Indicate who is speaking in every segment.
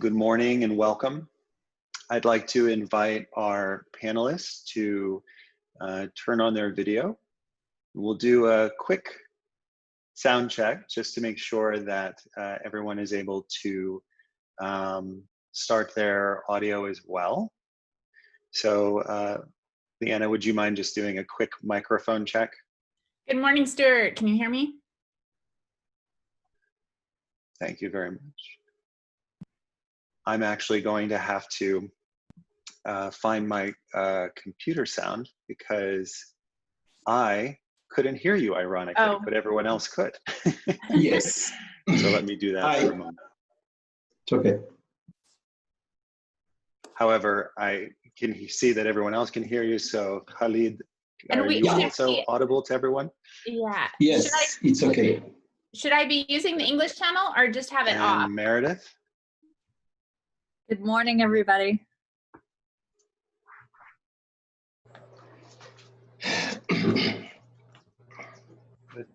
Speaker 1: good morning and welcome. I'd like to invite our panelists to turn on their video. We'll do a quick sound check just to make sure that everyone is able to start their audio as well. So Leanna, would you mind just doing a quick microphone check?
Speaker 2: Good morning, Stuart. Can you hear me?
Speaker 1: Thank you very much. I'm actually going to have to find my computer sound because I couldn't hear you, ironically, but everyone else could.
Speaker 3: Yes.
Speaker 1: So let me do that for a moment.
Speaker 3: It's okay.
Speaker 1: However, I can see that everyone else can hear you. So Khalid, are you also audible to everyone?
Speaker 2: Yeah.
Speaker 3: Yes, it's okay.
Speaker 2: Should I be using the English channel or just have it off?
Speaker 1: Meredith?
Speaker 4: Good morning, everybody.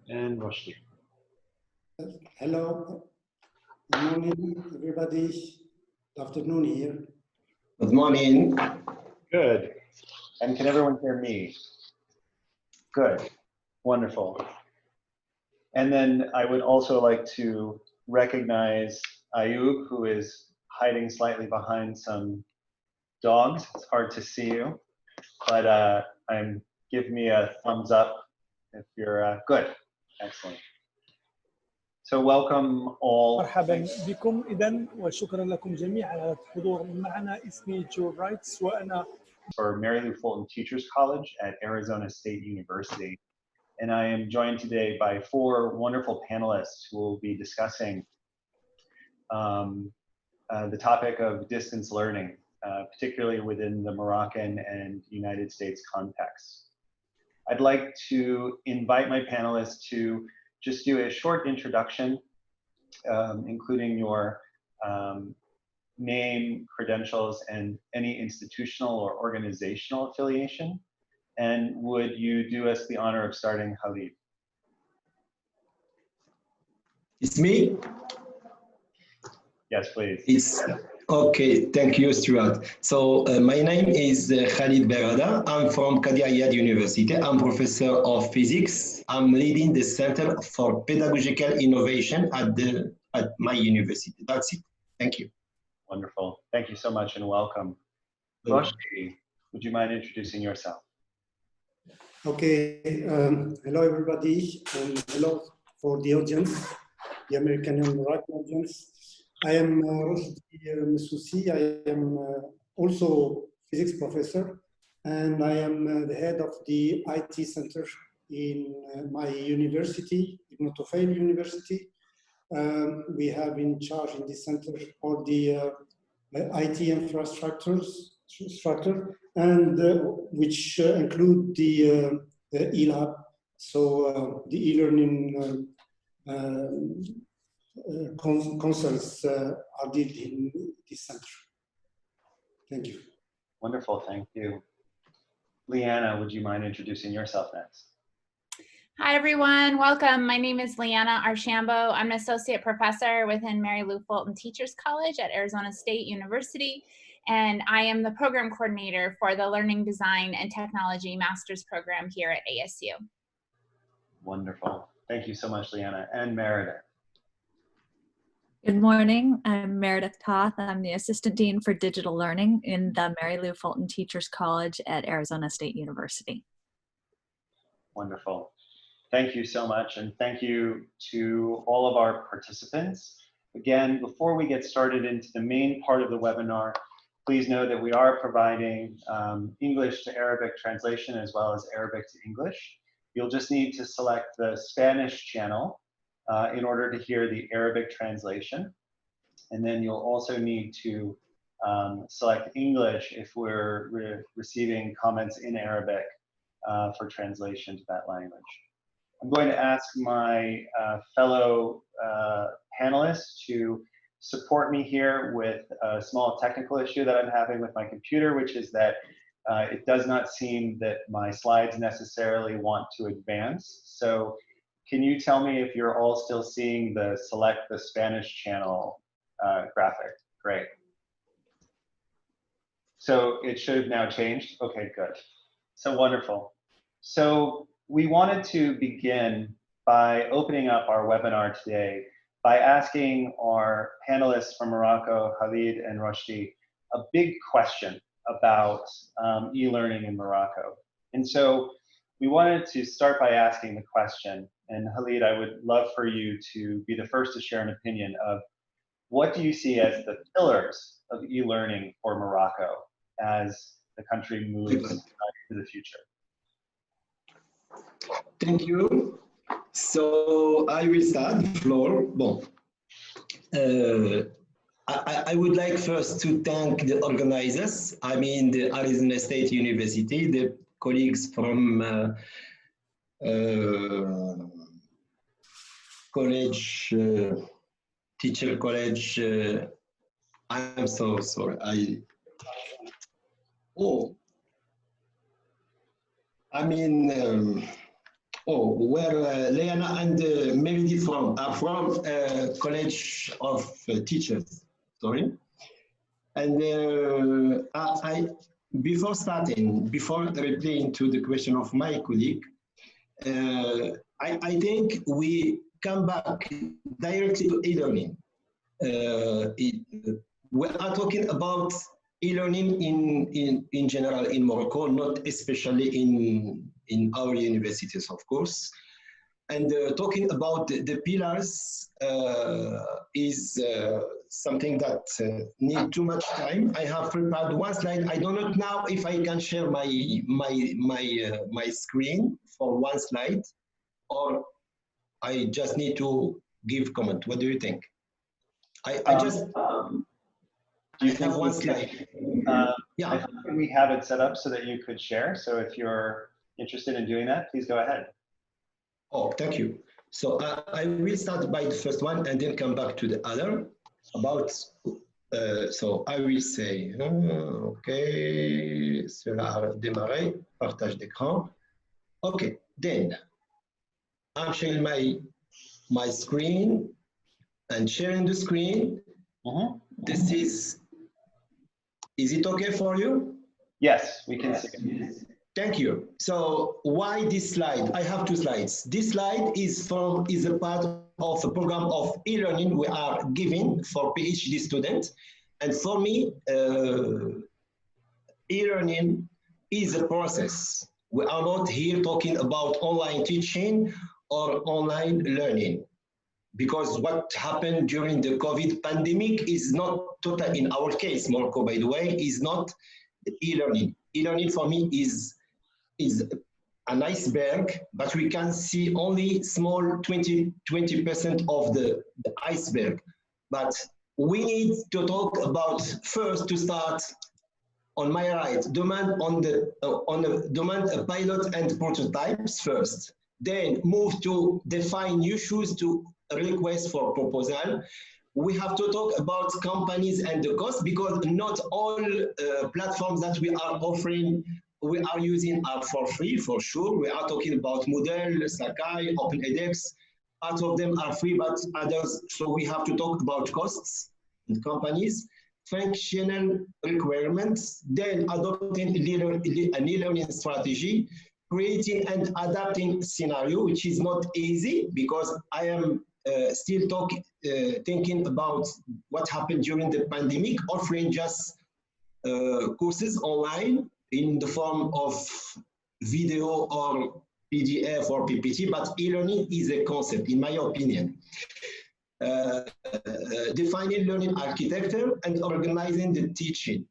Speaker 1: And Rushdie.
Speaker 5: Hello. Good morning, everybody. Good afternoon here.
Speaker 3: Good morning.
Speaker 1: Good. And can everyone hear me? Good. Wonderful. And then I would also like to recognize Ayub, who is hiding slightly behind some dogs. It's hard to see you, but give me a thumbs up if you're good. Excellent. So welcome all.
Speaker 6: مرحبا بكم إذن وشكرا لكم جميعا على الحضور معنا. اسمي جو رايتس وأنا
Speaker 1: for Mary Lou Fulton Teachers College at Arizona State University. And I am joined today by four wonderful panelists who will be discussing the topic of distance learning, particularly within the Moroccan and United States context. I'd like to invite my panelists to just do a short introduction, including your name, credentials, and any institutional or organizational affiliation. And would you do us the honor of starting, Khalid?
Speaker 3: It's me?
Speaker 1: Yes, please.
Speaker 3: It's okay. Thank you, Stuart. So my name is Khalid Berada. I'm from Qadi Ayad University. I'm professor of physics. I'm leading the Center for Pedagogical Innovation at my university. That's it. Thank you.
Speaker 1: Wonderful. Thank you so much and welcome. Rushdie, would you mind introducing yourself?
Speaker 5: Okay. Hello, everybody, and hello for the audience, the American and Moroccan audience. I am Rushdie Messousi. I am also physics professor, and I am the head of the IT center in my university, Ibn Tufayl University. We have in charge in this center all the IT infrastructure, and which include the e-lab, so the e-learning consults are did in this center. Thank you.
Speaker 1: Wonderful, thank you. Leanna, would you mind introducing yourself next?
Speaker 2: Hi, everyone. Welcome. My name is Leanna Archambault. I'm an associate professor within Mary Lou Fulton Teachers College at Arizona State University, and I am the program coordinator for the Learning Design and Technology Master's Program here at ASU.
Speaker 1: Wonderful. Thank you so much, Leanna. And Meredith.
Speaker 4: Good morning. I'm Meredith Toth. I'm the Assistant Dean for Digital Learning in the Mary Lou Fulton Teachers College at Arizona State University.
Speaker 1: Wonderful. Thank you so much, and thank you to all of our participants. Again, before we get started into the main part of the webinar, please know that we are providing English to Arabic translation as well as Arabic to English. You'll just need to select the Spanish channel in order to hear the Arabic translation. And then you'll also need to select English if we're receiving comments in Arabic for translation to that language. I'm going to ask my fellow panelists to support me here with a small technical issue that I'm having with my computer, which is that it does not seem that my slides necessarily want to advance. So can you tell me if you're all still seeing the select the Spanish channel graphic? Great, So it should have now changed. Okay, good. So wonderful. So we wanted to begin by opening up our webinar today by asking our panelists from Morocco, Khalid and Roshdi, a big question about e-learning in Morocco. And so we wanted to start by asking the question, and Khalid, I would love for you to be the first to share an opinion of what do you see as the pillars of e-learning for Morocco as the country moves into the future?
Speaker 3: Thank you. So I will start the floor. Bon. I would like first to thank the organizers, I mean the Arizona State University, the colleagues from college, teacher college. I'm so sorry. Where Leana and Meredith are from College of Teachers, sorry. And before replying to the question of my colleague, I think we come back directly to e-learning. We are talking about e-learning in general in Morocco, not especially in our universities, of course. And talking about the pillars is something that needs too much time. I have prepared one slide. I do not know if I can share my screen for one slide, or I just need to give comment. What do you think? I just have one slide.
Speaker 1: Yeah, I think we have it set up so that you could share. So if you're interested in doing that, please go ahead.
Speaker 3: Oh, thank you. So I will start by the first one and then come back to the other about, so I will say, okay, cela a démarré, partage d'écran. Okay, then I'm sharing my screen and sharing the screen. This is it okay for you?
Speaker 1: Yes, we can see it.
Speaker 3: Thank you. So why this slide? I have two slides. This slide is a part of a program of e-learning we are giving for PhD students. And for me, e-learning is a process. We are not here talking about online teaching or online learning, because what happened during the COVID pandemic is not total, in our case, Morocco, by the way, is not e-learning. E-learning for me is an iceberg, but we can see only small 20% of the iceberg. But we need to talk about first to start on my right, demand pilot and prototypes first, then move to define issues to request for proposal. We have to talk about companies and the cost, because not all platforms that we are offering, we are using are for free, for sure. We are talking about Moodle, Sakai, OpenEdX. Part of them are free, but others, so we have to talk about costs and companies, functional requirements, then adopting an e-learning strategy, creating and adapting scenario, which is not easy, because I am still thinking about what happened during the pandemic, offering just courses online in the form of video or PDF or PPT, but e-learning is a concept, in my opinion. Defining learning architecture and organizing the teaching.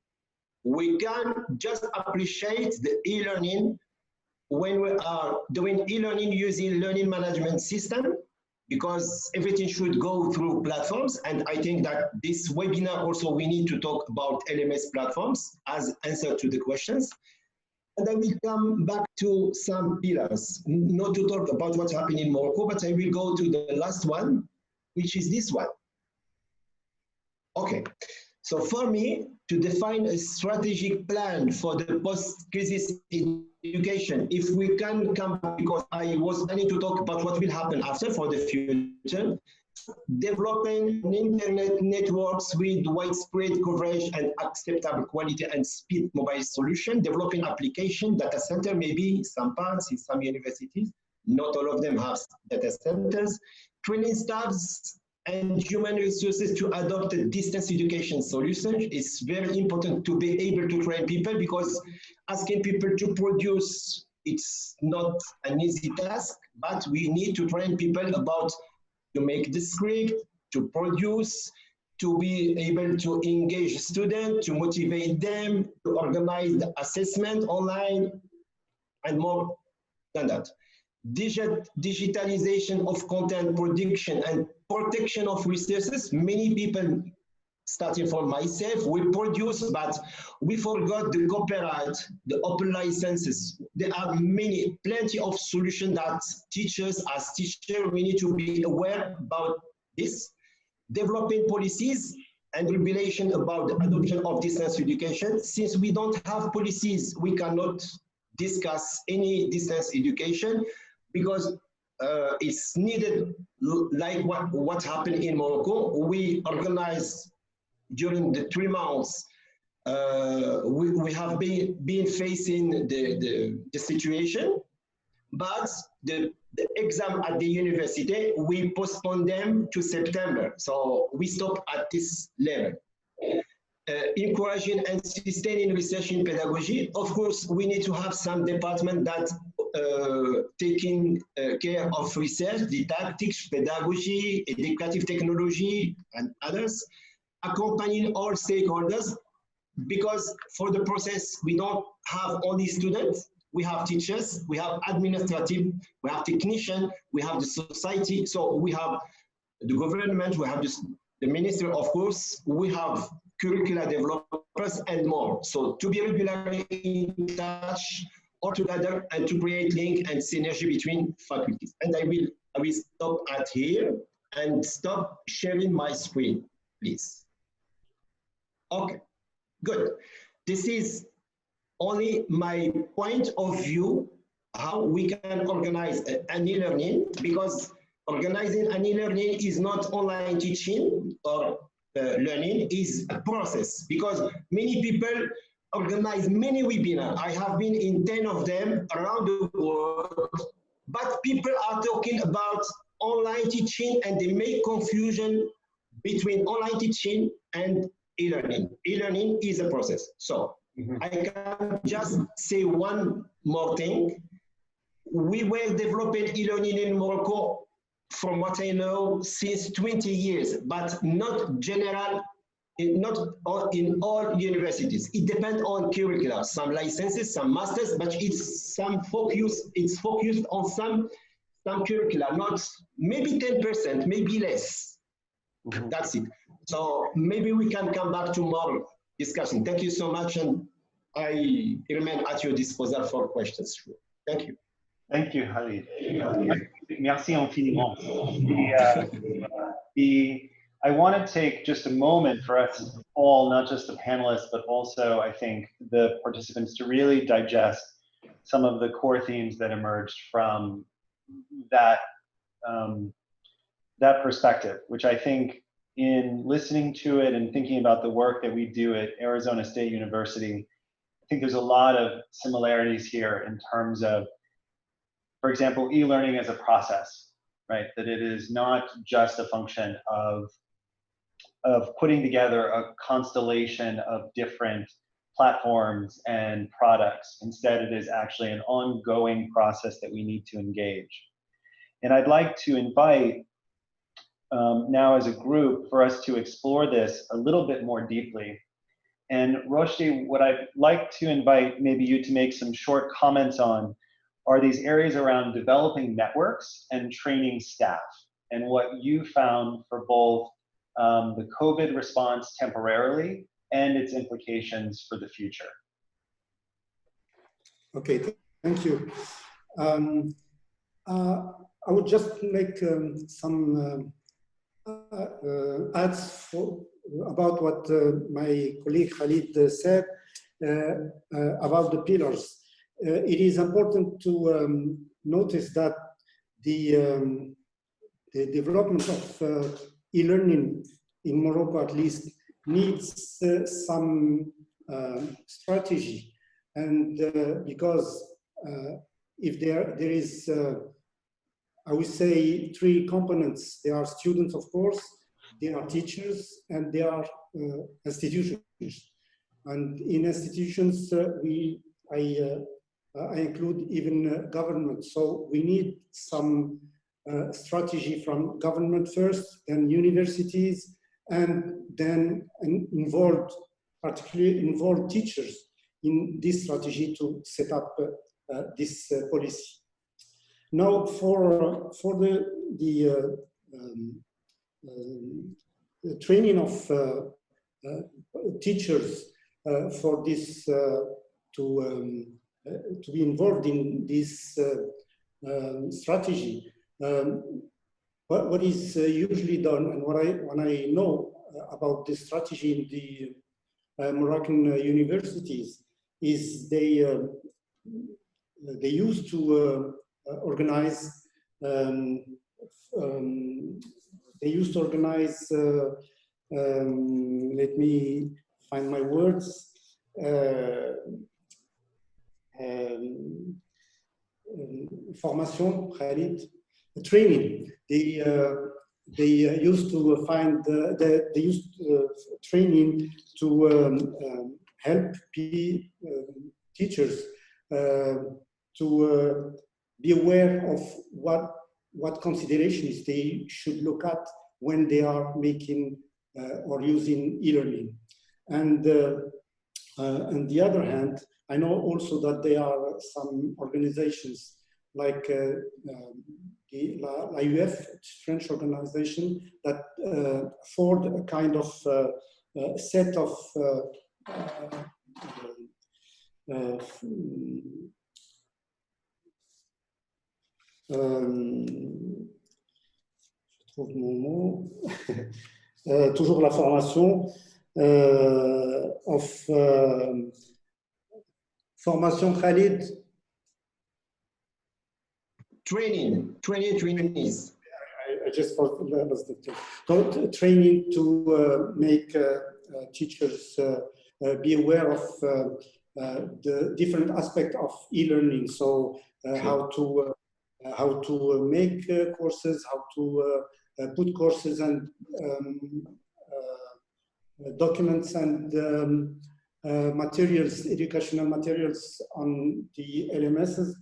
Speaker 3: We can just appreciate the e-learning when we are doing e-learning using learning management system, because everything should go through platforms. And I think that this webinar also, we need to talk about LMS platforms as answer to the questions. And I will come back to some pillars, not to talk about what's happening in Morocco, but I will go to the last one, which is this one. Okay, so for me, to define a strategic plan for the post-crisis education, if we can come back, because I was planning to talk about what will happen after for the future. developing internet networks with widespread coverage and acceptable quality and speed mobile solution, developing application data center, maybe some parts in some universities, not all of them have data centers, training staffs and human resources to adopt a distance education solution. It's very important to be able to train people, because asking people to produce, it's not an easy task, but we need to train people about to make the script, to produce, to be able to engage students, to motivate them, to organize the assessment online, and more than that. Digitalization of content production and protection of resources. Many people, starting from myself, we produce, but we forgot the copyright, the open licenses. There are plenty of solutions that teachers, as teachers, we need to be aware about this. Developing policies and regulation about the adoption of distance education. Since we don't have policies, we cannot discuss any distance education, because it's needed, like what happened in Morocco. We organized during the 3 months, we have been facing the situation, but the exam at the university, we postponed them to September. So we stopped at this level. Encouraging and sustaining research in pedagogy. Of course, we need to have some department that taking care of research, didactics, pedagogy, educative technology, and others. Accompanying all stakeholders, because for the process, we don't have only students, we have teachers, we have administrative, we have technicians, we have the society, so we have the government, we have the minister, of course, we have curricula developers and more. So to be regularly in touch all together and to create link and synergy between faculties. And I will stop at here and stop sharing my screen, please. Okay, good. This is only my point of view, how we can organize an e-learning, because organizing an e-learning is not online teaching or learning, is a process, because many people organize many webinars. I have been in 10 of them around the world, but people are talking about online teaching and they make confusion between online teaching and e-learning. E-learning is a process. So I can just say one more thing. We were developing e-learning in Morocco, from what I know, since 20 years, but not general, not in all universities. It depends on curricula, some licenses, some masters, but it's focused on some curricula, not maybe 10%, maybe less. That's it. So maybe we can come back to more discussion. Thank you so much, and I remain at your disposal for questions. Thank you.
Speaker 1: Thank you, Khalid. Merci infiniment. I want to take just a moment for us all, not just the panelists, but also I think the participants, to really digest some of the core themes that emerged from that, that perspective, which I think in listening to it and thinking about the work that we do at Arizona State University, I think there's a lot of similarities here in terms of, for example, e-learning as a process, right? That it is not just a function of putting together a constellation of different platforms and products. Instead, it is actually an ongoing process that we need to engage. And I'd like to invite now as a group for us to explore this a little bit more deeply. And Roshdi, what I'd like to invite maybe you to make some short comments on are these areas around developing networks and training staff, and what you found for both the COVID response temporarily and its implications for the future.
Speaker 5: Okay, thank you. I would just make some adds about what my colleague Khalid said about the pillars. It is important to notice that the the development of e-learning in Morocco, at least, needs some strategy. And because if there is, I would say, three components. There are students, of course, there are teachers, and there are institutions. And in institutions, I include even government. So we need some strategy from government first, then universities, and then particularly involve teachers in this strategy to set up this policy. Now, for the training of teachers for this to be involved in this strategy, what is usually done, and when I know about this strategy in the Moroccan universities, is they used to organize. Let me find my words. Formation, Khalid, training. They used to find they used training to help teachers to be aware of what considerations they should look at when they are making or using e-learning. And on the other hand, I know also that there are some organizations like the l'AUF, French organization, that afford a kind of set of je trouve mon mot, toujours la formation of formation Khalid. Trainees. I just thought that was the term. Training to make teachers be aware of the different aspects of e-learning. So how to make courses, how to put courses and documents and materials, educational materials on the LMSs,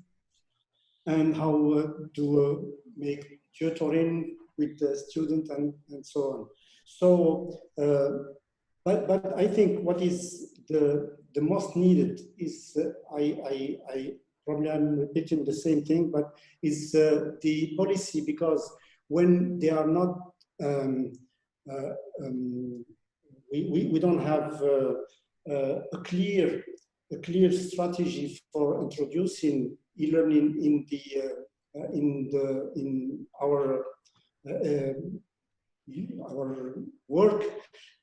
Speaker 5: and how to make tutoring with the student and so on. So, but I think what is the most needed is, I probably I'm repeating the same thing, but is the policy, because when they are not, we don't have a clear strategy for introducing e-learning in our work.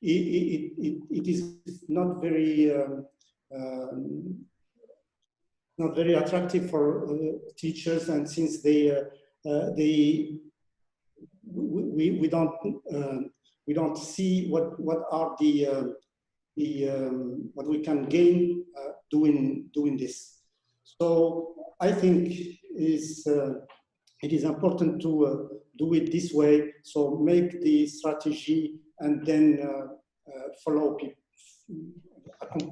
Speaker 5: It is not very attractive for teachers, and since we don't see what are the what we can gain doing this. So I think it is important to do it this way. So make the strategy and then follow people,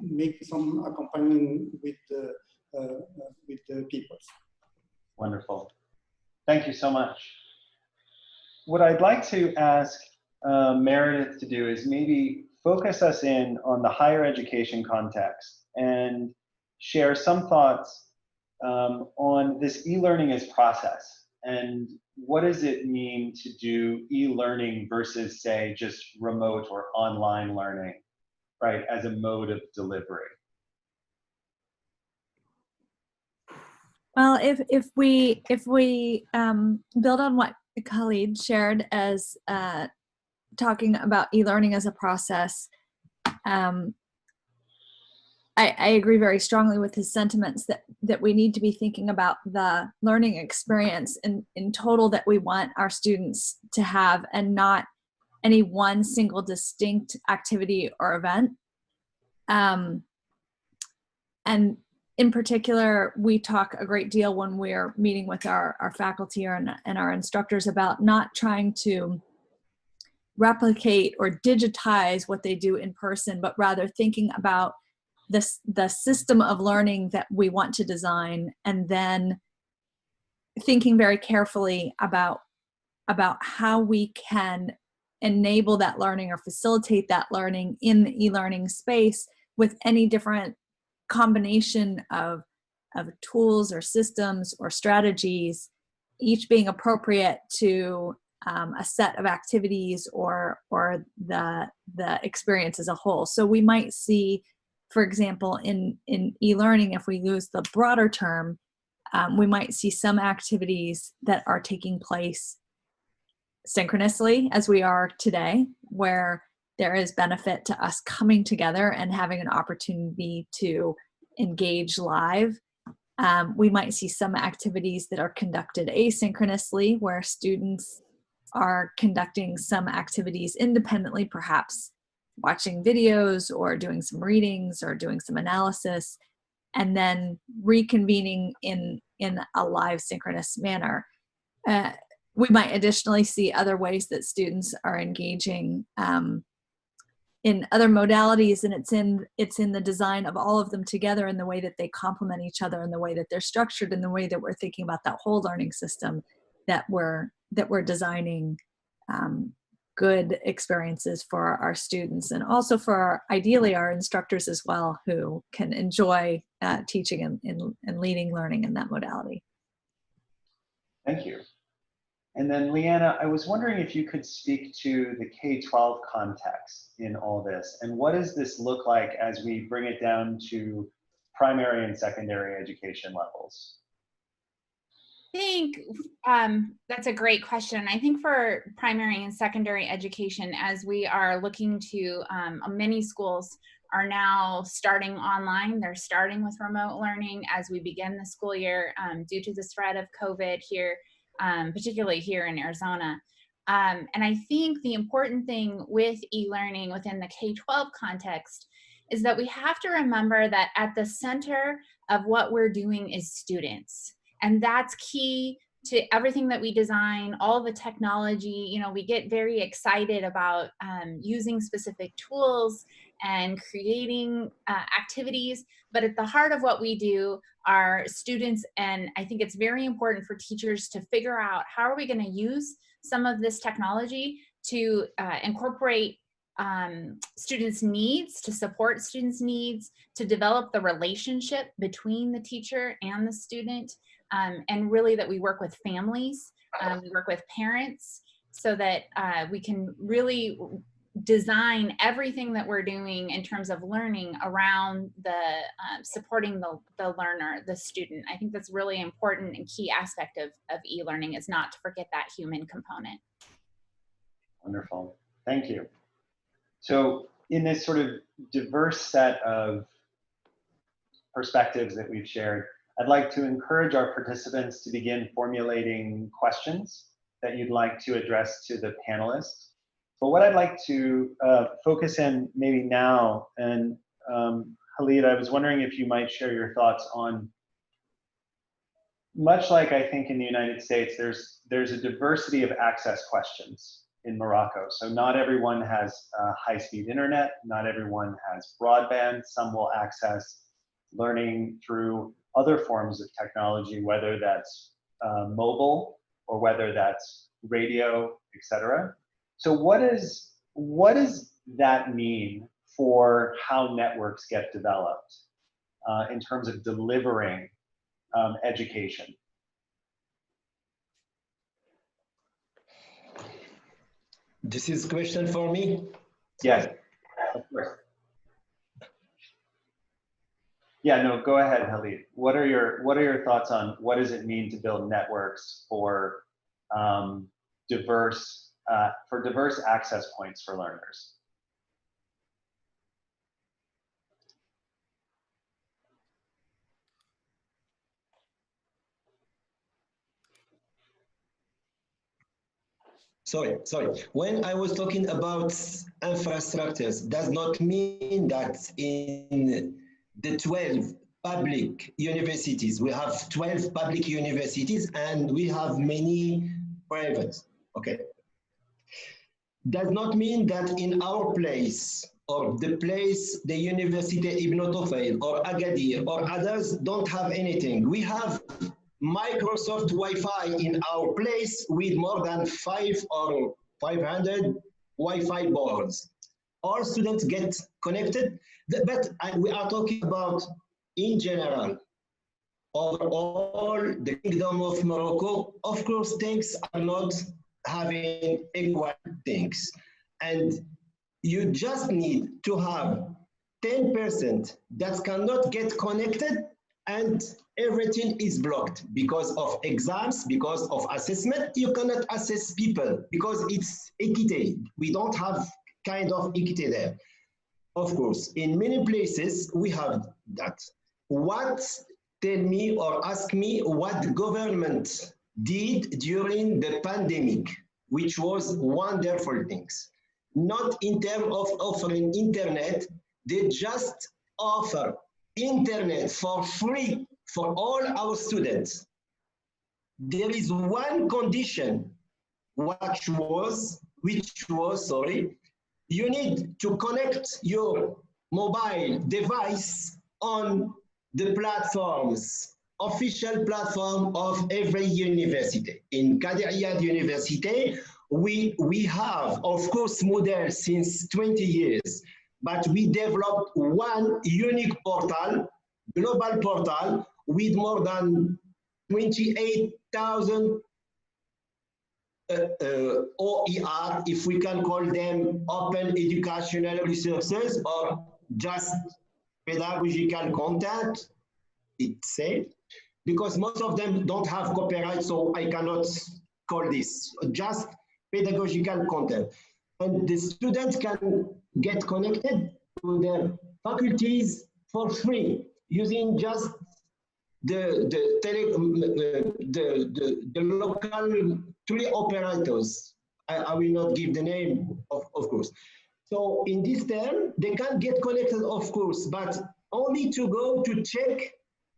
Speaker 5: make some accompanying with the people.
Speaker 1: Wonderful. Thank you so much. What I'd like to ask Meredith to do is maybe focus us in on the higher education context and share some thoughts on this e-learning as process, and what does it mean to do e-learning versus, say, just remote or online learning, right, as a mode of delivery?
Speaker 4: Well, if we build on what Khalid shared as talking about e-learning as a process, I agree very strongly with his sentiments that we need to be thinking about the learning experience in total that we want our students to have, and not any one single distinct activity or event. And in particular, we talk a great deal when we're meeting with our faculty and our instructors about not trying to replicate or digitize what they do in person, but rather thinking about the system of learning that we want to design, and then thinking very carefully about how we can enable that learning or facilitate that learning in the e-learning space with any different combination of tools or systems or strategies, each being appropriate to a set of activities or the experience as a whole. So we might see, for example, in e-learning, if we use the broader term, we might see some activities that are taking place synchronously, as we are today, where there is benefit to us coming together and having an opportunity to engage live. We might see some activities that are conducted asynchronously, where students are conducting some activities independently, perhaps watching videos or doing some readings or doing some analysis, and then reconvening in a live synchronous manner. We might additionally see other ways that students are engaging in other modalities, and it's in the design of all of them together, in the way that they complement each other, in the way that they're structured, in the way that we're thinking about that whole learning system, that we're designing good experiences for our students, and also for ideally our instructors as well, who can enjoy teaching and leading learning in that modality.
Speaker 1: Thank you. And then Leanna, I was wondering if you could speak to the K-12 context in all this, and what does this look like as we bring it down to primary and secondary education levels?
Speaker 2: I think that's a great question. I think for primary and secondary education, as we are looking to, many schools are now starting online. They're starting with remote learning as we begin the school year due to the spread of COVID here, particularly here in Arizona. And I think the important thing with e-learning within the K-12 context is that we have to remember that at the center of what we're doing is students. And that's key to everything that we design, all the technology. You know, we get very excited about using specific tools and creating activities, but at the heart of what we do are students. And I think it's very important for teachers to figure out, how are we going to use some of this technology to incorporate students' needs, to support students' needs, to develop the relationship between the teacher and the student, and really that we work with families, we work with parents, so that we can really design everything that we're doing in terms of learning around the supporting the learner, the student. I think that's really important and key aspect of e-learning, is not to forget that human component.
Speaker 1: Wonderful, thank you. So in this sort of diverse set of perspectives that we've shared, I'd like to encourage our participants to begin formulating questions that you'd like to address to the panelists. But what I'd like to focus in maybe now, and Khalid, I was wondering if you might share your thoughts on, much like I think in the United States, there's a diversity of access questions in Morocco. So not everyone has high-speed internet, not everyone has broadband. Some will access learning through other forms of technology, whether that's mobile or whether that's radio, etc. So what does that mean for how networks get developed in terms of delivering education?
Speaker 3: This is a question for me?
Speaker 1: Yes, of course. Yeah, no, go ahead, Khalid. What are your thoughts on what does it mean to build networks for diverse access points for learners?
Speaker 3: Sorry. When I was talking about infrastructures, does not mean that in the 12 public universities, we have 12 public universities and we have many private, okay? Does not mean that in our place or the place the University Ibn Tufayl or Agadir or others don't have anything. We have Microsoft Wi-Fi in our place with more than 500 or 500 Wi-Fi boards. All students get connected, but we are talking about in general. Overall, the Kingdom of Morocco, of course, things are not having equal things. And you just need to have 10% that cannot get connected and everything is blocked because of exams, because of assessment. You cannot assess people because it's equity. We don't have kind of equity there. Of course, in many places we have that. Tell me or ask me what the government did during the pandemic, which was wonderful things. Not in terms of offering internet, they just offer internet for free for all our students. There is one condition, which was, you need to connect your mobile device on the platforms, official platform of every university. In Qadi Iyad University, we have, of course, models since 20 years, but we developed one unique portal, global portal, with more than 28,000 OER, if we can call them open educational resources or just pedagogical content, it's said, because most of them don't have copyright, so I cannot call this, just pedagogical content. And the students can get connected to their faculties for free using just the local three operators. I will not give the name, of course. So in this term, they can get connected, of course, but only to go to check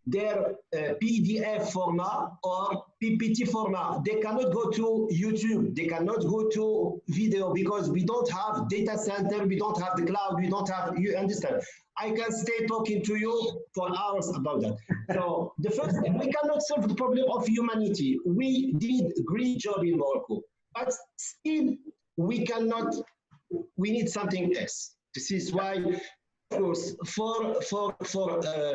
Speaker 3: their PDF format or PPT format. They cannot go to YouTube. They cannot go to video because we don't have data center. We don't have the cloud. We don't have, you understand. I can stay talking to you for hours about that. So the first thing, we cannot solve the problem of humanity. We did a great job in Morocco, but still we cannot, we need something else. This is why, of course, for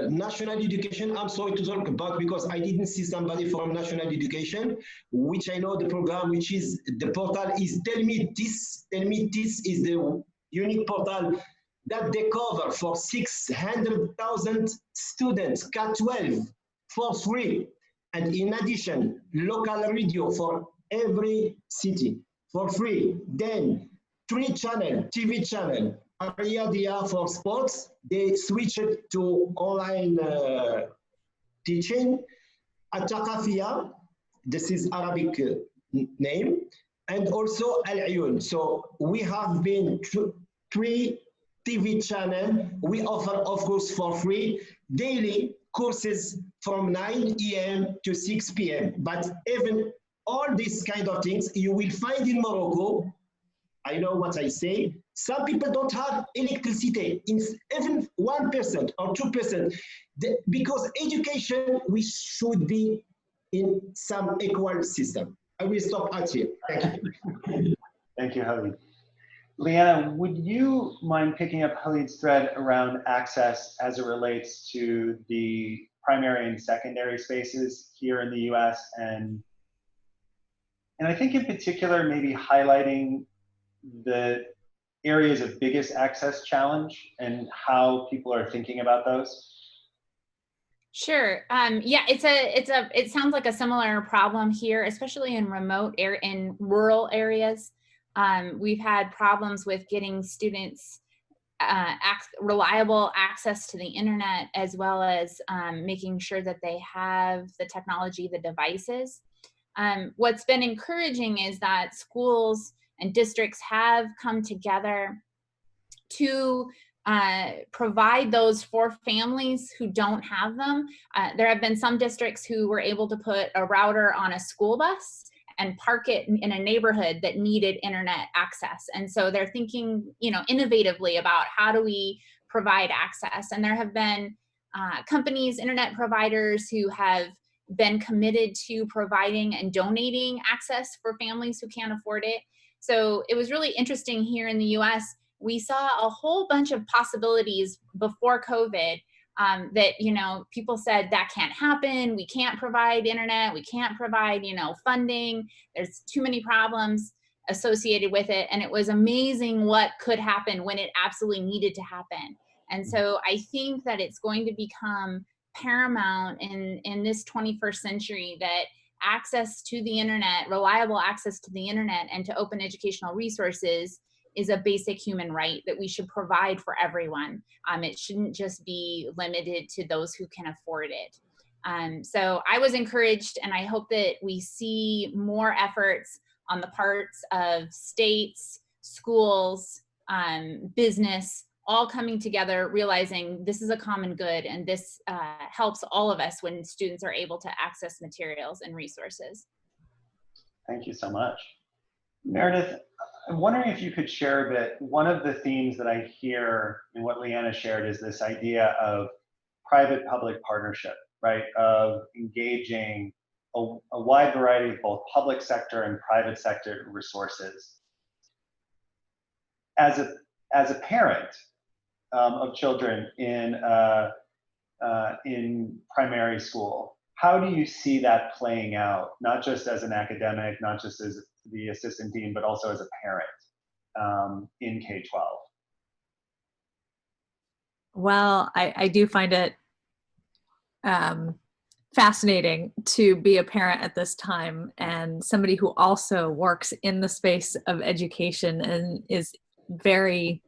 Speaker 3: national education, I'm sorry to talk about because I didn't see somebody from national education, which I know the program, which is the portal is Tell Me This is the unique portal that they cover for 600,000 students, K-12 for free. And in addition, local radio for every city for free. Then 3 channel, TV channel, Ariadia for sports, they switched it to online teaching. Ataqafia, this is Arabic name, and also Al-Ayun. So we have been 3 TV channel. We offer, of course, for free daily courses from 9 a.m. to 6 p.m. But even all these kind of things you will find in Morocco. I know what I say. Some people don't have electricity, even 1% or 2%, because education, we should be in some equal system. I will stop at here. Thank you.
Speaker 1: Thank you, Khalid. Leanna, would you mind picking up Khalid's thread around access as it relates to the primary and secondary spaces here in the US, and I think in particular maybe highlighting the areas of biggest access challenge and how people are thinking about those?
Speaker 2: Sure. Yeah, it sounds like a similar problem here, especially in in rural areas. We've had problems with getting students reliable access to the internet, as well as making sure that they have the technology, the devices. What's been encouraging is that schools and districts have come together to provide those for families who don't have them. There have been some districts who were able to put a router on a school bus and park it in a neighborhood that needed internet access. And so they're thinking, you know, innovatively about how do we provide access. And there have been companies, internet providers who have been committed to providing and donating access for families who can't afford it. So it was really interesting here in the US. We saw a whole bunch of possibilities before COVID that, you know, people said that can't happen. We can't provide internet. We can't provide, you know, funding. There's too many problems associated with it. And it was amazing what could happen when it absolutely needed to happen. And so I think that it's going to become paramount in this 21st century that access to the internet, reliable access to the internet and to open educational resources is a basic human right that we should provide for everyone. It shouldn't just be limited to those who can afford it. So I was encouraged, and I hope that we see more efforts on the parts of states, schools, business, all coming together, realizing this is a common good, and this helps all of us when students are able to access materials and resources.
Speaker 1: Thank you so much. Meredith, I'm wondering if you could share a bit. One of the themes that I hear in what Leanna shared is this idea of private-public partnership, right? Of engaging a wide variety of both public sector and private sector resources. As a parent of children in primary school, how do you see that playing out? Not just as an academic, not just as the assistant dean, but also as a parent in K-12?
Speaker 4: Well, I do find it fascinating to be a parent at this time, and somebody who also works in the space of education and is very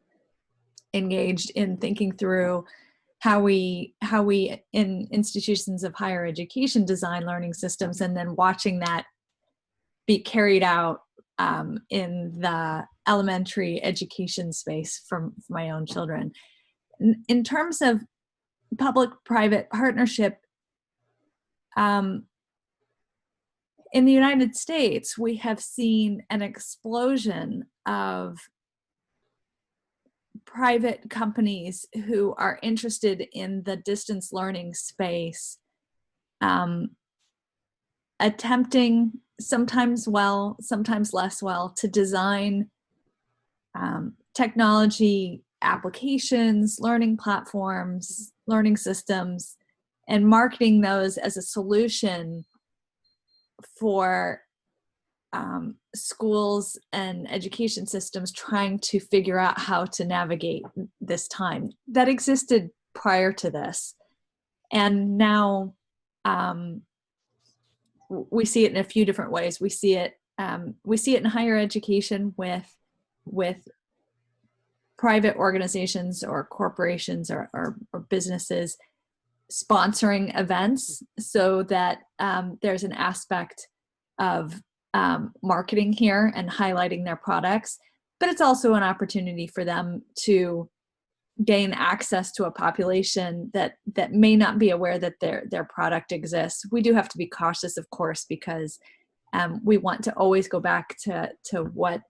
Speaker 4: engaged in thinking through how we in institutions of higher education design learning systems, and then watching that be carried out in the elementary education space for my own children. In terms of public-private partnership, in the United States, we have seen an explosion of private companies who are interested in the distance learning space, attempting, sometimes well, sometimes less well, to design technology applications, learning platforms, learning systems, and marketing those as a solution for schools and education systems trying to figure out how to navigate this time. That existed prior to this. And now we see it in a few different ways. We see it in higher education with private organizations or corporations or businesses sponsoring events, so that there's an aspect of marketing here and highlighting their products, but it's also an opportunity for them to gain access to a population that may not be aware that their product exists. We do have to be cautious, of course, because we want to always go back to what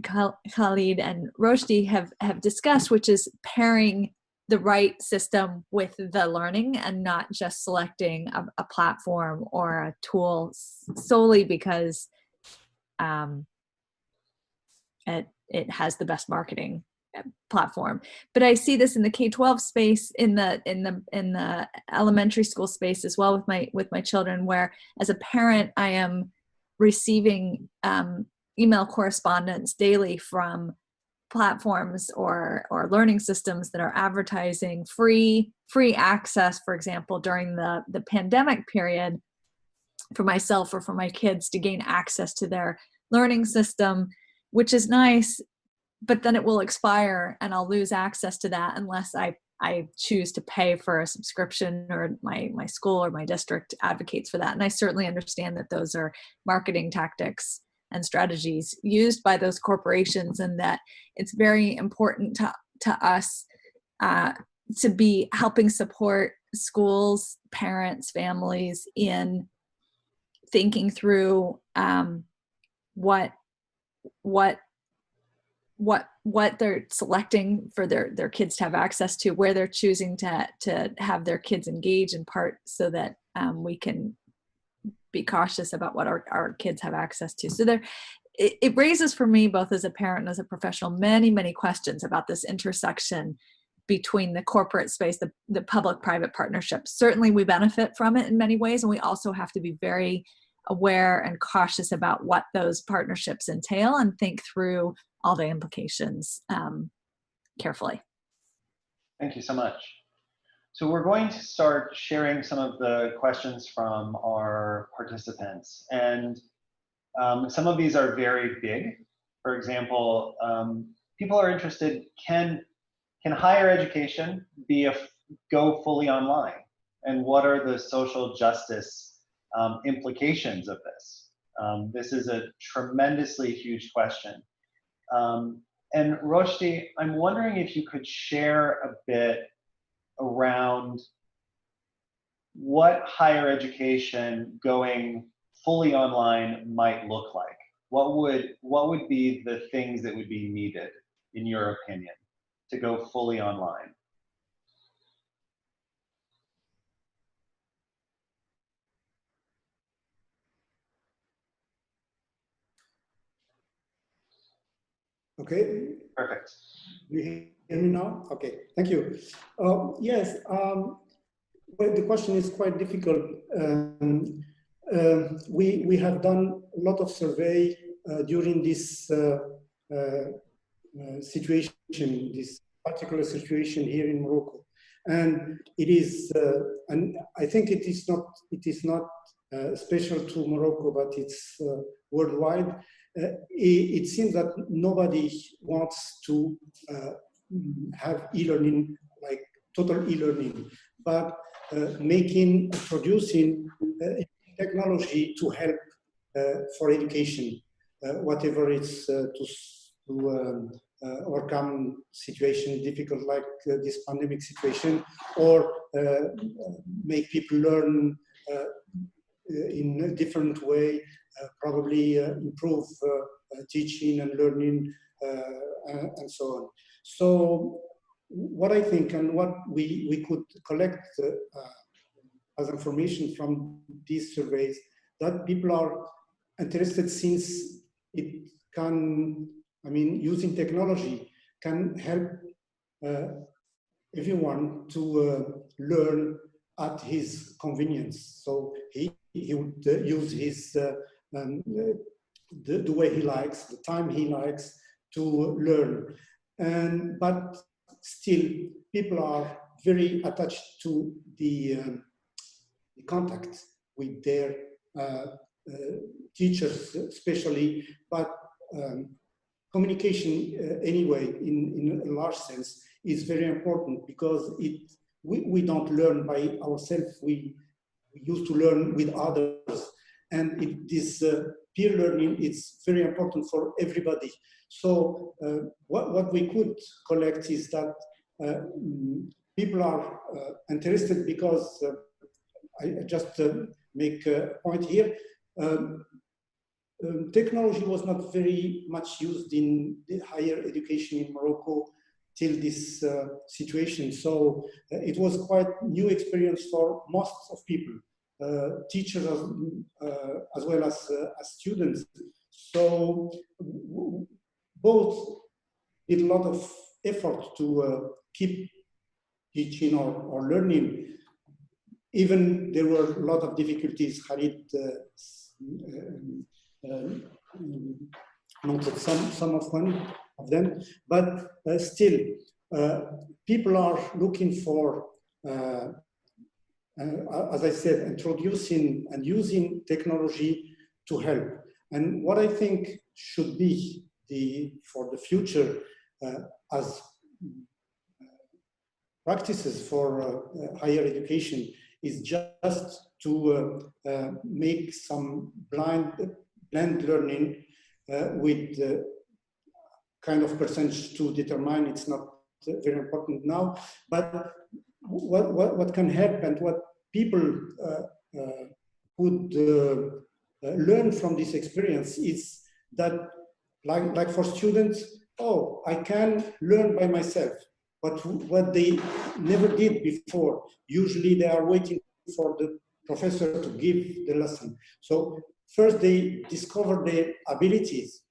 Speaker 4: Khalid and Roshdi have discussed, which is pairing the right system with the learning and not just selecting a platform or a tool solely because it has the best marketing platform. But I see this in the K-12 space, in the elementary school space as well with my children, where as a parent I am receiving email correspondence daily from platforms or learning systems that are advertising free access, for example, during the pandemic period for myself or for my kids to gain access to their learning system, which is nice, but then it will expire and I'll lose access to that unless I I choose to pay for a subscription, or my school or my district advocates for that. And I certainly understand that those are marketing tactics and strategies used by those corporations, and that it's very important to us to be helping support schools, parents, families in thinking through what they're selecting for their kids to have access to, where they're choosing to have their kids engage in part, so that we can be cautious about what our kids have access to. So it raises for me, both as a parent and as a professional, many questions about this intersection between the corporate space, the public-private partnerships. Certainly we benefit from it in many ways, and we also have to be very aware and cautious about what those partnerships entail and think through all the implications carefully.
Speaker 1: Thank you so much. So we're going to start sharing some of the questions from our participants. And some of these are very big. For example, people are interested, can higher education go fully online? And what are the social justice implications of this? This is a tremendously huge question. And Roshdi, I'm wondering if you could share a bit around what higher education going fully online might look like. What would be the things that would be needed, in your opinion, to go fully online?
Speaker 5: Okay.
Speaker 1: Perfect.
Speaker 5: You hear me now? Okay, thank you. Yes, well, the question is quite difficult. We have done a lot of survey during this situation, this particular situation here in Morocco, and it is, and I think it is not special to Morocco, but it's worldwide. It seems that nobody wants to have e-learning, like total e-learning, but producing technology to help for education, whatever it's to overcome situation difficult like this pandemic situation, or make people learn in a different way, probably improve teaching and learning and so on. So what I think, and what we could collect as information from these surveys, that people are interested, since it can, I mean, using technology can help everyone to learn at his convenience. So he would use his the way he likes, the time he likes to learn. But still, people are very attached to the contact with their teachers, especially, but communication anyway, in a large sense, is very important, because we don't learn by ourselves. We used to learn with others, and this peer learning is very important for everybody. So what we could collect is that people are interested, because I just make a point here. Technology was not very much used in the higher education in Morocco till this situation. So it was quite new experience for most of people, teachers as well as students. So both did a lot of effort to keep teaching or learning. Even there were a lot of difficulties. Khalid noted some of them, but still, people are looking for, as I said, introducing and using technology to help. And what I think should be for the future, as practices for higher education is just to make some blend learning with kind of percentage to determine. It's not very important now, but what can happen, what people would learn from this experience is that, like for students, oh, I can learn by myself. But what they never did before, usually they are waiting for the professor to give the lesson. So first they discover their abilities,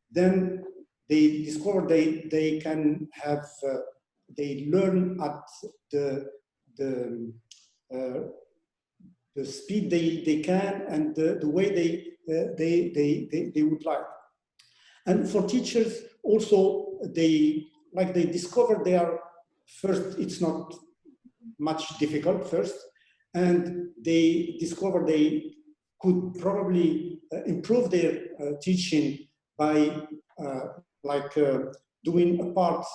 Speaker 5: then they discover they can have, they learn at the speed they can and the way they would like. And for teachers also, they discover they are first, it's not much difficult first, and they discover they could probably improve their teaching by doing a part,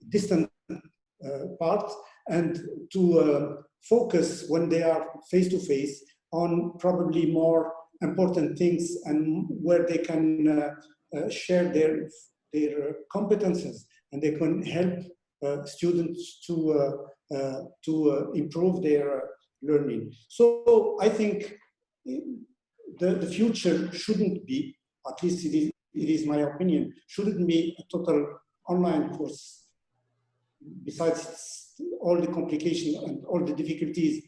Speaker 5: distant part, and to focus when they are face-to-face on probably more important things and where they can share their competences, and they can help students to improve their learning. So I think the future shouldn't be, at least it is my opinion, shouldn't be a total online course. Besides all the complications and all the difficulties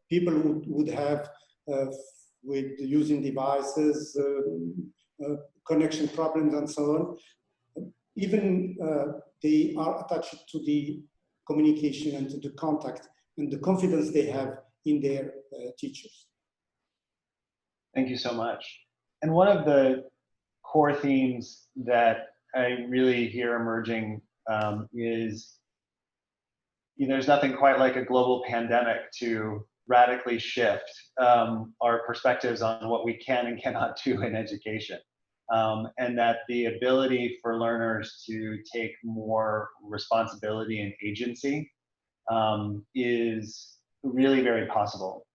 Speaker 5: people would have with using devices, connection problems, and so on, even they are attached to the communication and to the contact and the confidence they have in their teachers.
Speaker 1: Thank you so much. And one of the core themes that I really hear emerging is, there's nothing quite like a global pandemic to radically shift our perspectives on what we can and cannot do in education. And that the ability for learners to take more responsibility and agency is really very possible.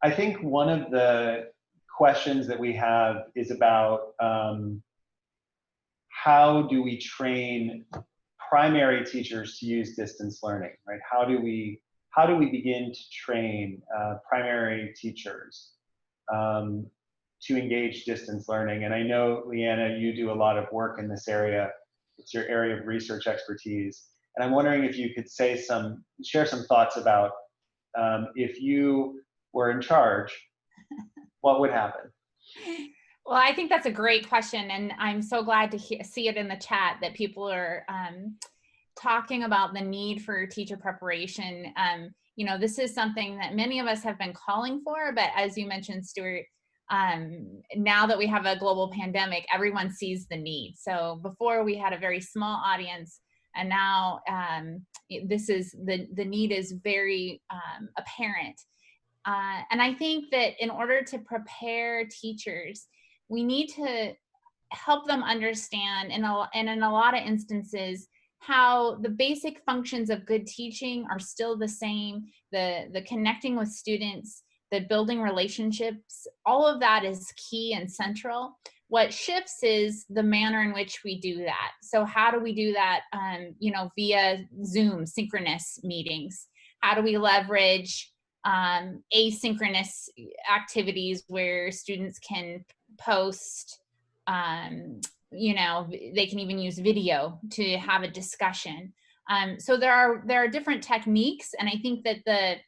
Speaker 1: I think one of the questions that we have is about how do we train primary teachers to use distance learning, right? How do we begin to train primary teachers to engage distance learning? And I know, Leanna, you do a lot of work in this area. It's your area of research expertise. And I'm wondering if you could share some thoughts about if you were in charge, what would happen?
Speaker 2: Well, I think that's a great question, and I'm so glad to see it in the chat that people are talking about the need for teacher preparation. This is something that many of us have been calling for, but as you mentioned, Stuart, now that we have a global pandemic, everyone sees the need. So before we had a very small audience, and now the need is very apparent. And I think that in order to prepare teachers, we need to help them understand, and in a lot of instances, how the basic functions of good teaching are still the same. The connecting with students, the building relationships, all of that is key and central. What shifts is the manner in which we do that. So how do we do that, via Zoom synchronous meetings? How do we leverage asynchronous activities where students can post, they can even use video to have a discussion. So there are different techniques, and I think that the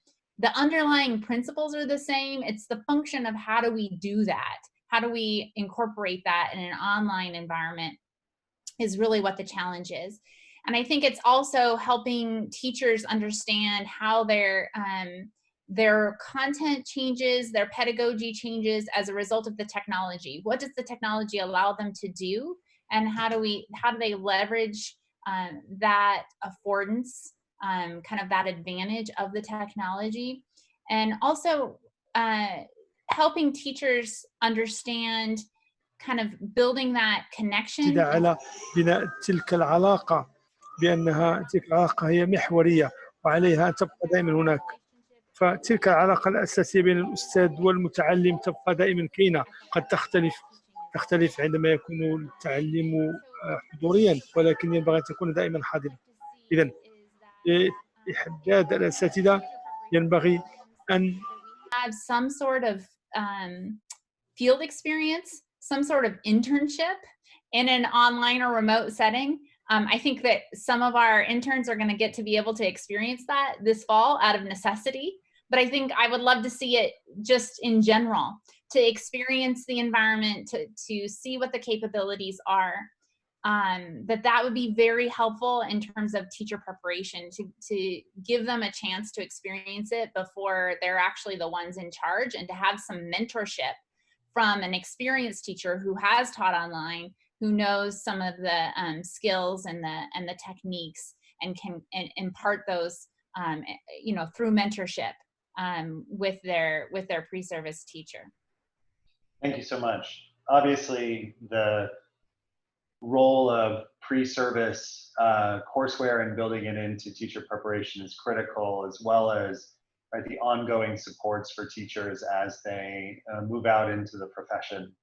Speaker 2: underlying principles are the same. It's the function of how do we do that? How do we incorporate that in an online environment is really what the challenge is. And I think it's also helping teachers understand how their content changes, their pedagogy changes as a result of the technology. What does the technology allow them to do? And how do they leverage that affordance, kind of that advantage of the technology? And also helping teachers understand kind of building that connection.
Speaker 6: على بناء تلك العلاقة بأنها تلك العلاقة هي محورية وعليها أن تبقى دائما هناك. فتلك العلاقة الأساسية بين الأستاذ والمتعلم تبقى دائما كينة. قد تختلف عندما يكون التعلم حضوريا، ولكن ينبغي أن تكون دائما حاضرا. إذن لإحداد الأساتذة ينبغي أن
Speaker 2: have some sort of field experience, some sort of internship in an online or remote setting. I think that some of our interns are going to get to be able to experience that this fall out of necessity. But I think I would love to see it just in general, to experience the environment, to see what the capabilities are. That would be very helpful in terms of teacher preparation, to give them a chance to experience it before they're actually the ones in charge, and to have some mentorship from an experienced teacher who has taught online, who knows some of the skills and the techniques, and can impart those through mentorship with their pre-service teacher.
Speaker 1: Thank you so much. Obviously, the role of pre-service courseware and building it into teacher preparation is critical, as well as the ongoing supports for teachers as they move out into the profession,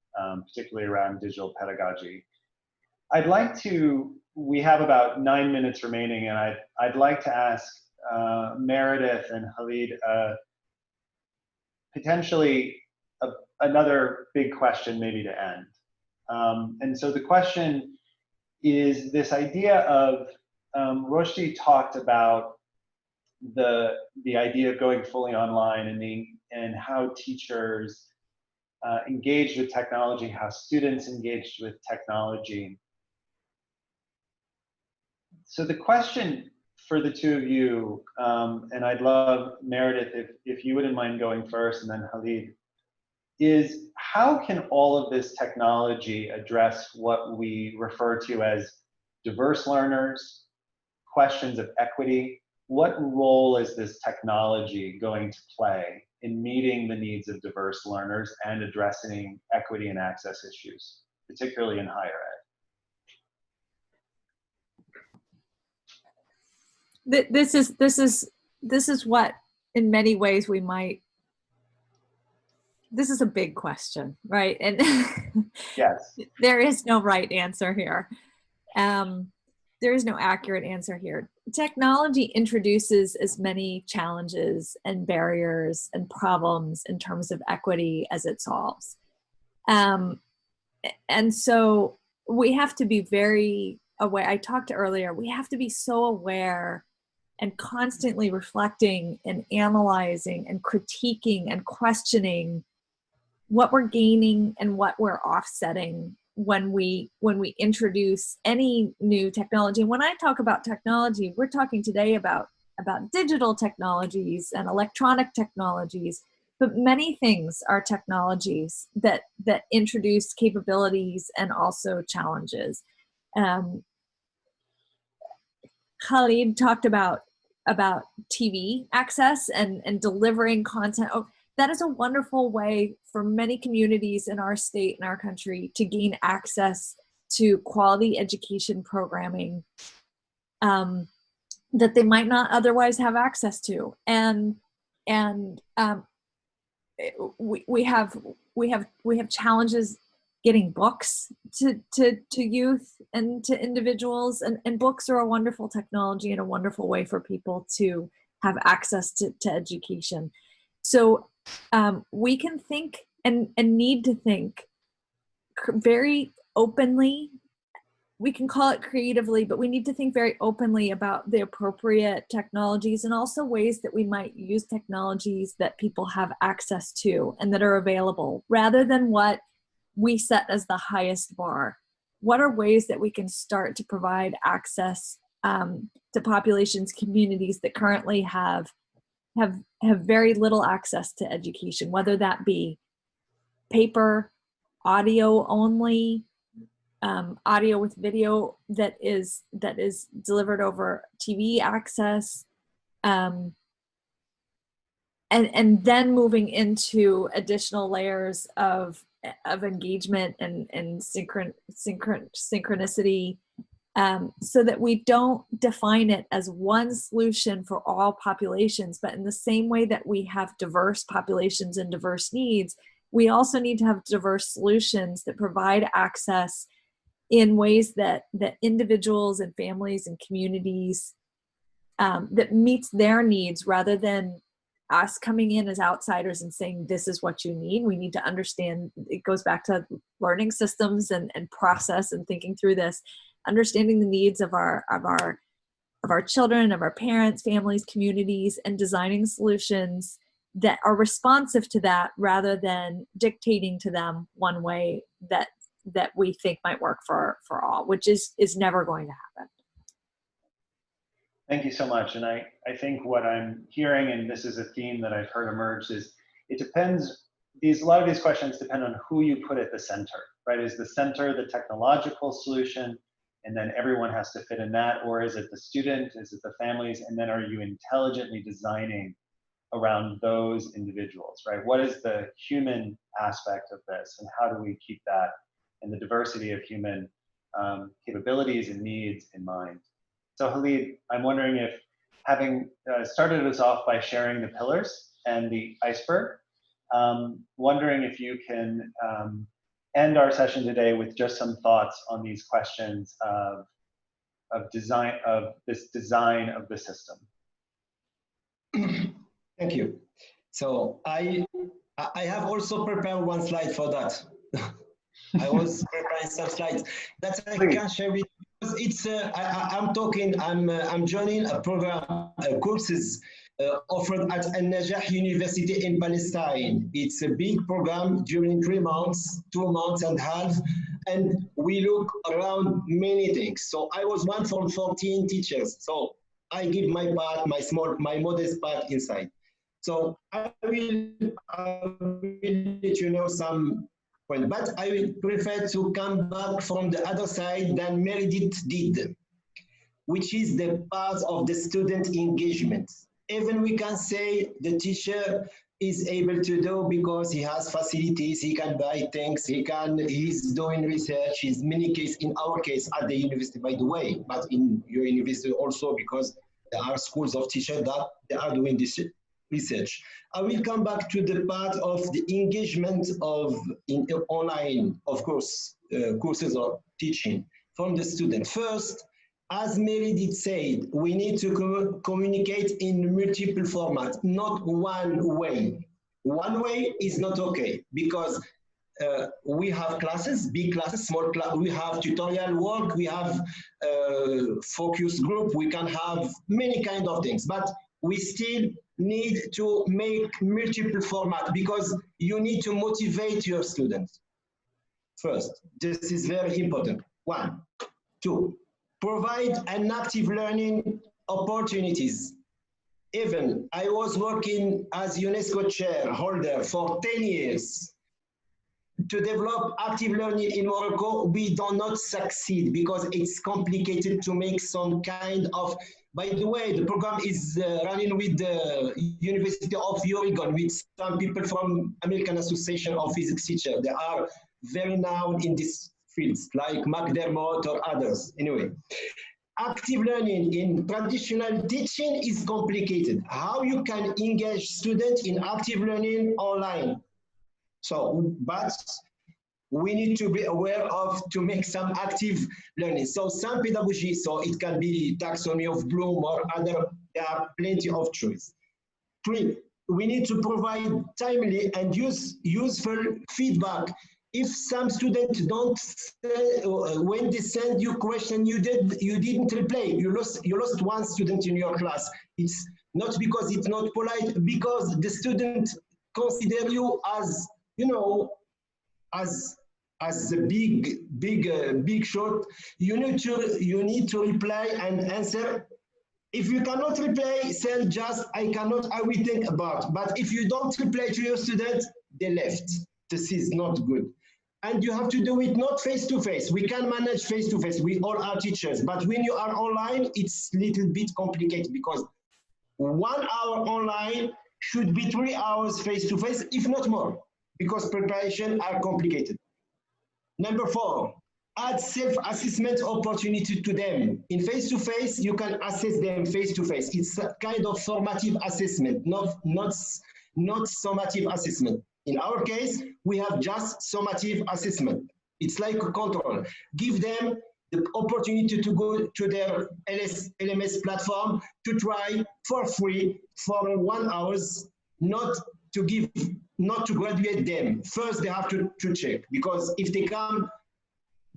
Speaker 1: particularly around digital pedagogy. I'd like to, we have about 9 minutes remaining, and I'd like to ask Meredith and Khalid potentially another big question maybe to end. And so the question is this idea of, Roshdi talked about the idea of going fully online and how teachers engaged with technology, how students engaged with technology. So the question for the two of you, and I'd love, Meredith, if you wouldn't mind going first, and then Khalid, is how can all of this technology address what we refer to as diverse learners, questions of equity? What role is this technology going to play in meeting the needs of diverse learners and addressing equity and access issues, particularly in higher ed?
Speaker 4: This is what, in many ways, we might. This is a big question, right? And
Speaker 1: yes,
Speaker 4: there is no right answer here. There is no accurate answer here. Technology introduces as many challenges and barriers and problems in terms of equity as it solves. And so we have to be very aware. I talked earlier, we have to be so aware and constantly reflecting and analyzing and critiquing and questioning what we're gaining and what we're offsetting when we introduce any new technology. When I talk about technology, we're talking today about digital technologies and electronic technologies, but many things are technologies that introduce capabilities and also challenges. Khalid talked about TV access and delivering content. Oh, that is a wonderful way for many communities in our state and our country to gain access to quality education programming that they might not otherwise have access to. And we have challenges getting books to youth and to individuals, and books are a wonderful technology and a wonderful way for people to have access to education. So we can think and need to think very openly. We can call it creatively, but we need to think very openly about the appropriate technologies and also ways that we might use technologies that people have access to and that are available, rather than what we set as the highest bar. What are ways that we can start to provide access to populations, communities that currently have very little access to education, whether that be paper, audio only, audio with video that is delivered over TV access, and then moving into additional layers of engagement and synchronicity so that we don't define it as one solution for all populations. But in the same way that we have diverse populations and diverse needs, we also need to have diverse solutions that provide access in ways that individuals and families and communities that meets their needs, rather than us coming in as outsiders and saying, this is what you need. We need to understand, it goes back to learning systems and process and thinking through this, understanding the needs of our children, of our parents, families, communities, and designing solutions that are responsive to that, rather than dictating to them one way that we think might work for all, which is never going to happen.
Speaker 1: Thank you so much. And I think what I'm hearing, and this is a theme that I've heard emerge, is it depends, a lot of these questions depend on who you put at the center, right? Is the center the technological solution, and then everyone has to fit in that? Or is it the student, is it the families, and then are you intelligently designing around those individuals, right? What is the human aspect of this, and how do we keep that and the diversity of human capabilities and needs in mind? So Khalid, I'm wondering if, having started us off by sharing the pillars and the iceberg, wondering if you can end our session today with just some thoughts on these questions of design, of this design of the system.
Speaker 3: Thank you. So I have also prepared one slide for that. I was preparing some slides that I can share with you. It's I'm joining a program, courses offered at Al-Najah University in Palestine. It's a big program during 3 months, 2 months and a half, and we look around many things. So I was one from 14 teachers. So I give my part, my modest part inside. So I will let you know some point, but I will prefer to come back from the other side than Meredith did, which is the part of the student engagement. Even we can say the teacher is able to do because he has facilities, he can buy things, he's doing research. In many cases, in our case at the university, by the way, but in your university also, because there are schools of teachers that they are doing this research. I will come back to the part of the engagement of in online, of course, courses or teaching from the student. First, as Meredith said, we need to communicate in multiple formats, not one way. One way is not okay, because we have classes, big classes, small classes, we have tutorial work, we have focus group, we can have many kind of things, but we still need to make multiple formats because you need to motivate your students. First, this is very important. 1, 2, provide an active learning opportunities. Even I was working as UNESCO chairholder for 10 years. To develop active learning in Morocco, we do not succeed because it's complicated to make some kind of, by the way, the program is running with the University of Oregon, with some people from American Association of Physics Teachers. They are very known in these fields, like McDermott or others. Anyway, active learning in traditional teaching is complicated. How you can engage students in active learning online? So, but we need to be aware of to make some active learning. So some pedagogy, so it can be taxonomy of Bloom or other, there are plenty of choice. 3, we need to provide timely and useful feedback. If some students don't, when they send you question, you didn't reply, you lost one student in your class. It's not because it's not polite, because the student consider you as, you know, as a big shot. You need to reply and answer. If you cannot reply, say just I will think about. But if you don't reply to your students, they left. This is not good. And you have to do it not face-to-face. We can manage face-to-face. We all are teachers. But when you are online, it's a little bit complicated because 1 hour online should be 3 hours face-to-face, if not more, because preparation are complicated. Number 4, add self-assessment opportunity to them. In face-to-face, you can assess them face-to-face. It's a kind of formative assessment, not summative assessment. In our case, we have just summative assessment. It's like a control. Give them the opportunity to go to their LMS platform to try for free for 1 hour, not to graduate them. First, they have to check, because if they come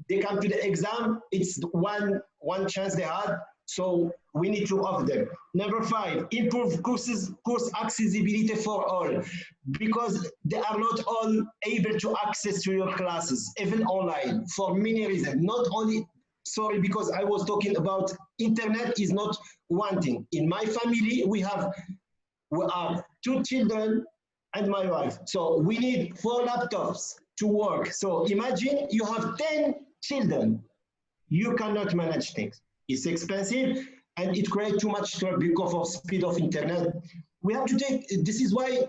Speaker 3: to the exam, it's one chance they had, so we need to offer them. Number 5, improve course accessibility for all, because they are not all able to access to your classes, even online, for many reasons. Not only, sorry, because I was talking about internet is not one thing. In my family, we are 2 children and my wife, so we need 4 laptops to work. So imagine you have 10 children, you cannot manage things. It's expensive and it creates too much trouble because of speed of internet. We have to take, this is why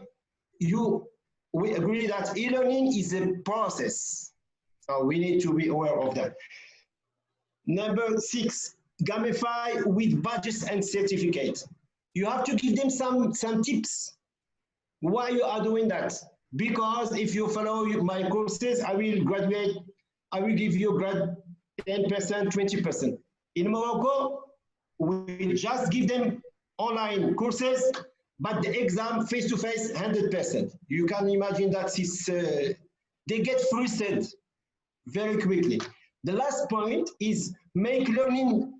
Speaker 3: we agree that e-learning is a process. So we need to be aware of that. Number 6, gamify with badges and certificates. You have to give them some tips. Why you are doing that? Because if you follow my courses, I will give you grade 10%, 20%. In Morocco, we just give them online courses, but the exam face-to-face 100%. You can imagine that they get frustrated very quickly. The last point is make learning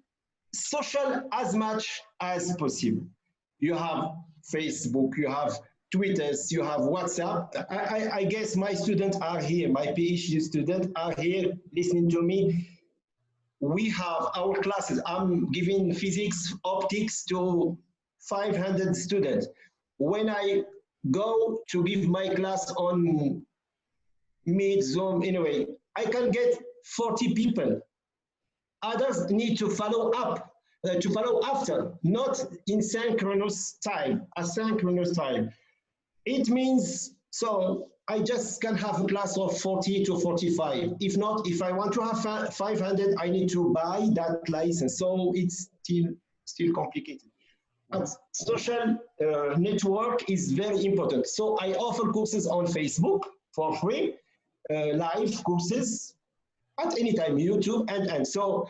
Speaker 3: social as much as possible. You have Facebook, you have Twitters, you have WhatsApp. I guess my students are here, my PhD students are here listening to me. We have our classes. I'm giving physics, optics to 500 students. When I go to give my class on Meet, Zoom, anyway, I can get 40 people. Others need to follow up, to follow after, not in synchronous time, asynchronous time. It means, so I just can have a class of 40 to 45. If not, if I want to have 500, I need to buy that license. So it's still complicated. But social network is very important. So I offer courses on Facebook for free, live courses at any time, YouTube, and so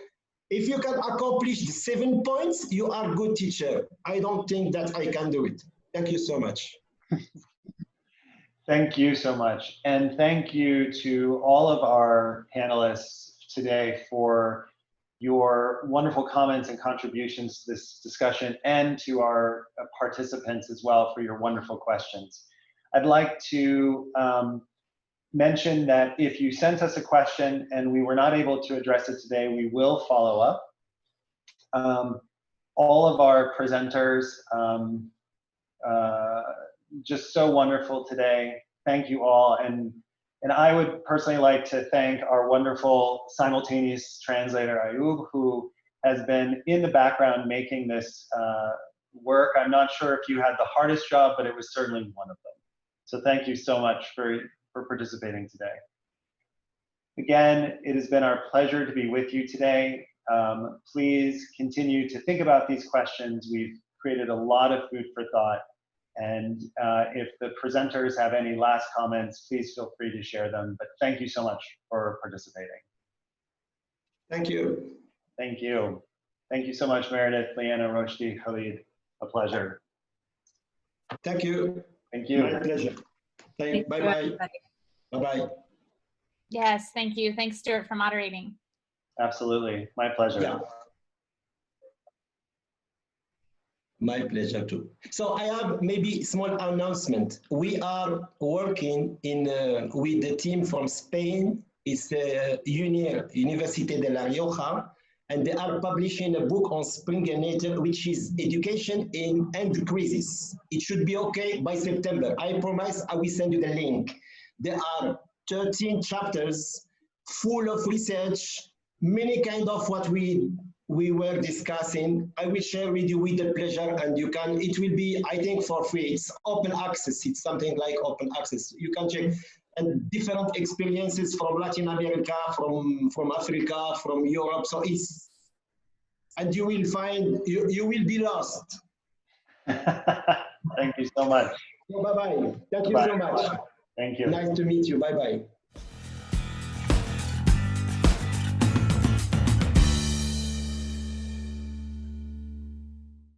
Speaker 3: if you can accomplish the 7 points, you are a good teacher. I don't think that I can do it. Thank you so much.
Speaker 1: Thank you so much. And thank you to all of our panelists today for your wonderful comments and contributions to this discussion, and to our participants as well for your wonderful questions. I'd like to mention that if you sent us a question and we were not able to address it today, we will follow up. All of our presenters, just so wonderful today. Thank you all. And I would personally like to thank our wonderful simultaneous translator, Ayub, who has been in the background making this work. I'm not sure if you had the hardest job, but it was certainly one of them. So thank you so much for participating today. Again, it has been our pleasure to be with you today. Please continue to think about these questions. We've created a lot of food for thought. And if the presenters have any last comments, please feel free to share them. But thank you so much for participating.
Speaker 3: Thank you.
Speaker 1: Thank you. Thank you so much, Meredith, Leanna, Roshdi, Khalid. A pleasure.
Speaker 3: Thank you.
Speaker 1: Thank you.
Speaker 3: My pleasure. Bye-bye. Bye-bye.
Speaker 2: Yes, thank you. Thanks, Stuart, for moderating.
Speaker 1: Absolutely. My pleasure.
Speaker 3: Yeah. My pleasure too. So I have maybe small announcement. We are working with the team from Spain. It's Université de La Rioja, and they are publishing a book on Spring and Nature, which is education and crisis. It should be okay by September. I promise I will send you the link. There are 13 chapters full of research, many kind of what we were discussing. I will share with you with the pleasure, and you can, it will be, I think, for free. It's open access. It's something like open access. You can check. and different experiences from Latin America, from Africa, from Europe. So it's, and you will find, you will be lost.
Speaker 1: Thank you so much.
Speaker 3: Bye-bye. Thank you
Speaker 1: Bye.
Speaker 3: so much.
Speaker 1: Thank you.
Speaker 3: Nice to meet you. Bye-bye.